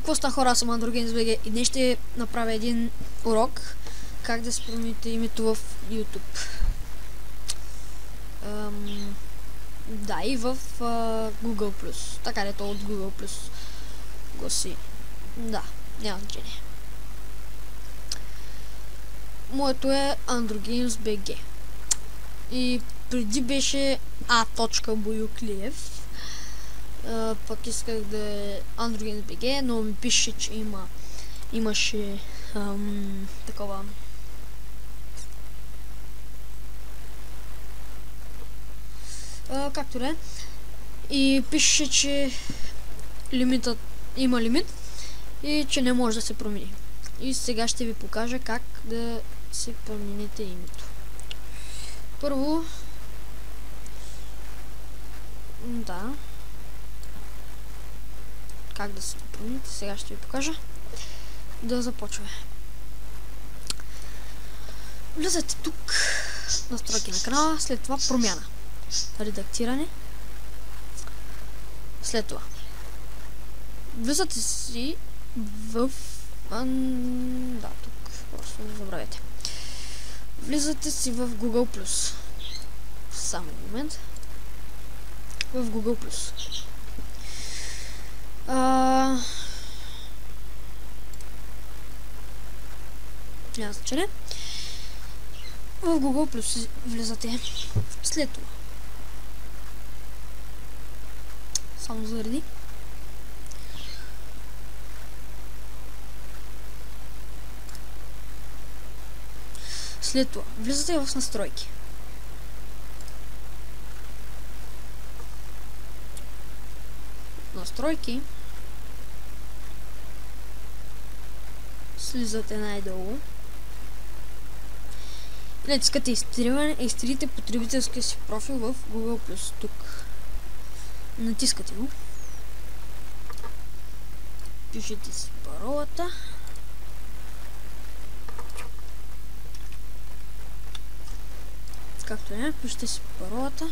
Какво ста, хора, аз съм AndroGamesBG и днес ще направя един урок как да си промените името в YouTube. Да, и в Google+. Така ли, то от Google+. Гласи. Да, няма значение. Моето е AndroGamesBG. И преди беше a.bojukliev. Пък исках да е AndroGamesBG, но ми пише, че имаше такова както да е. И пише, че има лимит и че не може да се промени. И сега ще ви покажа как да си промените името. Първо, да, как да се промените, сега ще ви покажа. Да започваме. Влизате тук, настройки на канала, след това промяна, редактиране, след това влизате си в да, тук просто не забравяйте. Влизате си в Google+. Само момент. В Google+. Няма значение. В Google+ влизате. След това само заради. След това влизате в настройки. Настройки. Слизате най-долу. И натискате изтриване и изтрите потребителския си профил в Google+. Тук. Натискате го. Пишете си паролата. Както е, пишете си паролата.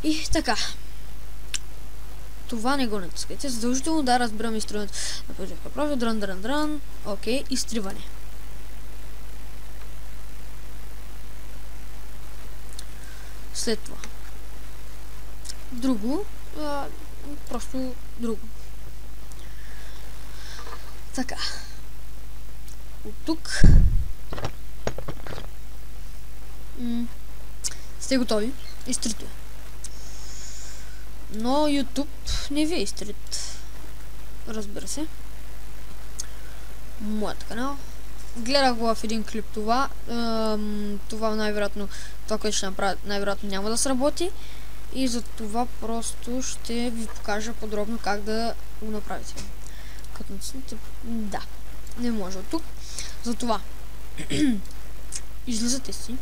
И така. Това не го натискайте. Задължително да разбирам изтриването на потребителския профил. Дран. Окей, изтриване. След това. Друго. Просто друго. Така. От тук. Сте готови? Изтрито. Но YouTube не ви е изтрит. Разбира се. Моят канал. Гледах го в един клип това. Това най-вероятно, това, което ще направя, най-вероятно няма да сработи. И за това просто ще ви покажа подробно как да го направите. Като натиснете, да, не може от тук. Затова излизате си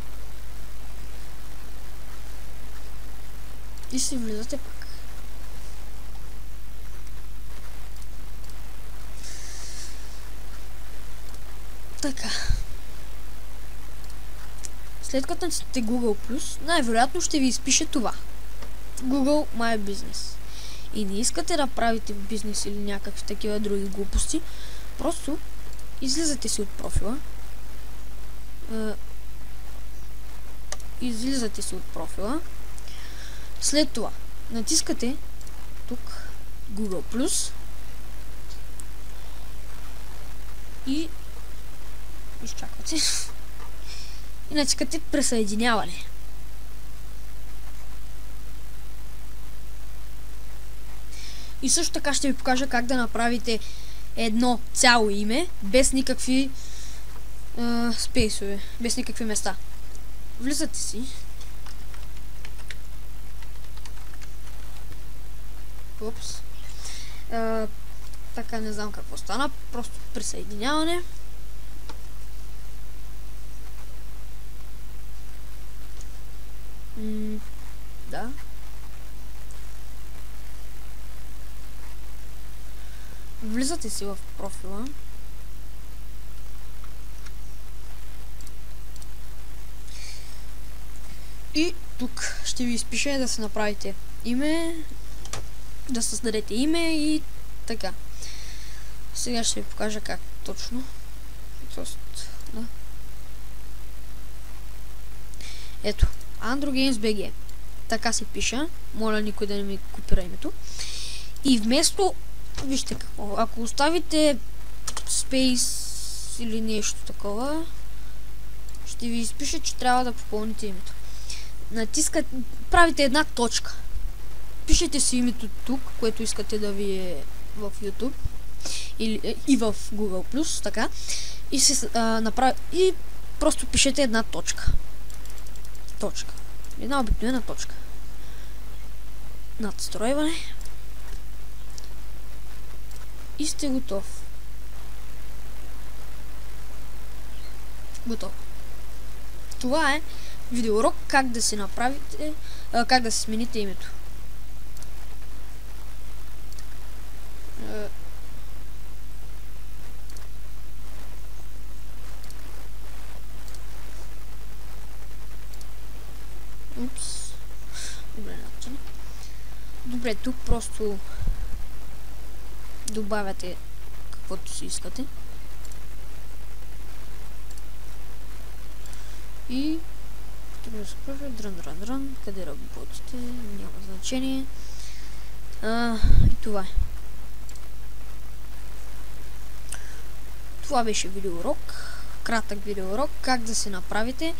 и си влизате пак. Така. След като натиснете Google+, най-вероятно ще ви изпише това. Google My Business. И не искате да правите бизнес или някакви такива други глупости, просто излизате си от профила. След това натискате тук Google+, и изчаквате. И натискате присъединяване. И също така ще ви покажа как да направите едно цяло име, без никакви спейсове, без никакви места. Влизате си. Упс. Така, не знам какво стана. Просто присъединяване. Да. Влизате си в профила. И тук ще ви изпише да се направите име, да създадете име и така. Сега ще ви покажа как точно. Тоест, да. Ето, AndroGames.bg. Така се пиша. Моля никой да не ми копира името. И вместо, вижте какво, ако оставите Space или нещо такова, ще ви изпише, че трябва да попълните името. Натискате, правите една точка. Пишете си името тук, което искате да ви е в YouTube или и в Google+, така. И се и просто пишете една точка. Точка. Една обикновена точка. Надстройване. И сте готов. Готов. Това е видеоурок как да си направите, как да си смените името. Упс. Добре, начин. Добре, тук просто добавяте каквото си искате. И трябва да се пръжа дрън, къде работите, няма значение. И това е. Това беше видеоурок, кратък видеоурок, как да си направите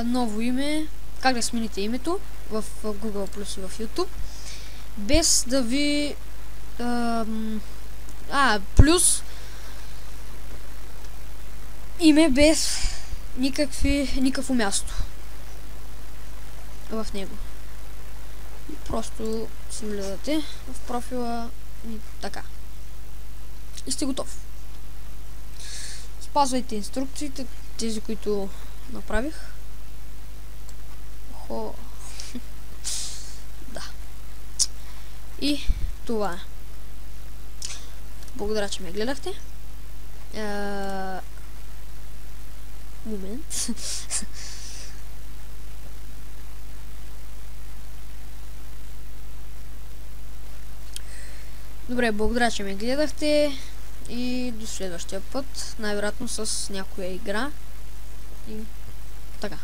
ново име, как да смените името в Google Plus и в YouTube, без да ви плюс име без никакво място в него. И просто си влизате в профила и така. И сте готов. Спазвайте инструкциите, тези, които направих. Охо. Да. И това е. Благодаря, че ме гледахте. Момент. Добре, благодаря, че ме гледахте и до следващия път, най-вероятно с някоя игра и така.